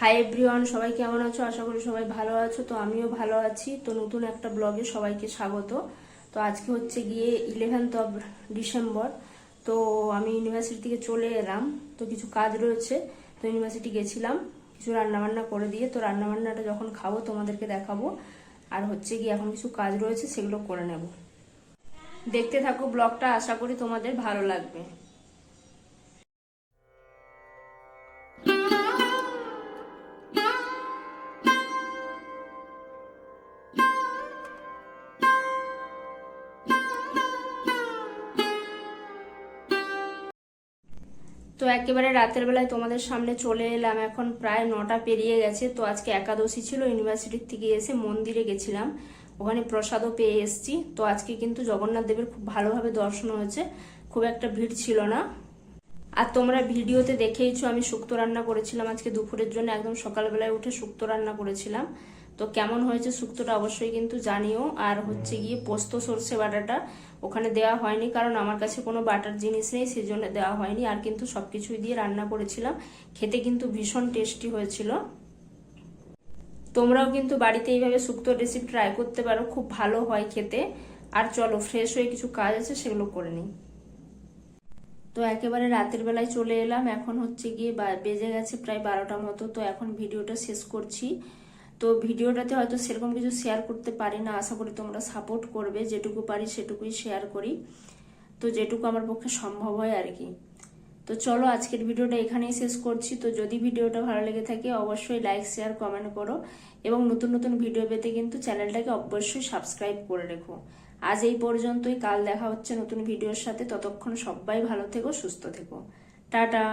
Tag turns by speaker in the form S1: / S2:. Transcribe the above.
S1: Hi everyone, সবাই কেমন আছো? আশা করি সবাই ভালো আছো। তো আমিও ভালো আছি। তো নতুন একটা ব্লগে সবাইকে স্বাগত। তো আজকে হচ্ছে গিয়ে 11th ডিসেম্বর। তো আমি ইউনিভার্সিটি থেকে চলে এলাম। তো কিছু কাজ রয়েছে, তো ইউনিভার্সিটি গেছিলাম কিছু রান্নাবান্না করে দিয়ে। তো রান্নাবান্নাটা যখন খাবো তোমাদেরকে দেখাবো। আর হচ্ছে গিয়ে এখন কিছু কাজ রয়েছে, সেগুলো করে নেব। দেখতে থাকো ব্লগটা, আশা করি তোমাদের ভালো লাগবে। তো একেবারে রাতের বেলায় তোমাদের সামনে চলে এলাম। এখন প্রায় 9টা পেরিয়ে গেছে। তো আজকে একাদশী ছিল, ইউনিভার্সিটির থেকে এসে মন্দিরে গেছিলাম, ওখানে প্রসাদও পেয়ে এসেছি। তো আজকে কিন্তু জগন্নাথ দেবের খুব ভালোভাবে দর্শন হয়েছে, খুব একটা ভিড় ছিল না। আর তোমরা ভিডিওতে দেখেইছো আমি শুক্তো রান্না করেছিলাম আজকে দুপুরের জন্য। একদম সকালবেলায় উঠে শুক্তো রান্না করেছিলাম। তো কেমন হয়েছে শুক্তোটা অবশ্যই কিন্তু জানিও। আর হচ্ছে গিয়ে পোস্ত সর্ষে বাটাটা ওখানে দেওয়া হয়নি, কারণ আমার কাছে কোনো বাটার জিনিস নেই, সেই জন্য দেওয়া হয়নি। আর কিন্তু সবকিছুই দিয়ে রান্না করেছিলাম, খেতে কিন্তু ভীষণ টেস্টি হয়েছিল। তোমরাও কিন্তু বাড়িতে এইভাবে শুক্তোর রেসিপি ট্রাই করতে পারো, খুব ভালো হয় খেতে। আর চলো ফ্রেশ হয়ে কিছু কাজ আছে সেগুলো করে নিই। তো একেবারে রাতের বেলায় চলে এলাম। এখন হচ্ছে গিয়ে বেজে গেছে প্রায় 12টা মতো। তো এখন ভিডিওটা শেষ করছি। তো ভিডিওটাতে হয়তো সেরকম কিছু শেয়ার করতে পারি না, আশা করি তোমরা সাপোর্ট করবে। যেটুকু পারি সেটুকুই শেয়ার করি, তো যেটুকু আমার পক্ষে সম্ভব হয় আর কি। তো চলো আজকের ভিডিওটা এখানেই শেষ করছি। তো যদি ভিডিওটা ভালো লেগে থাকে অবশ্যই লাইক শেয়ার কমেন্ট করো, এবং নতুন নতুন ভিডিও পেতে কিন্তু চ্যানেলটাকে অবশ্যই সাবস্ক্রাইব করে রেখো। আজ এই পর্যন্তই, কাল দেখা হচ্ছে নতুন ভিডিওর সাথে। ততক্ষণ সবাই ভালো থেকো, সুস্থ থেকো। টাটা।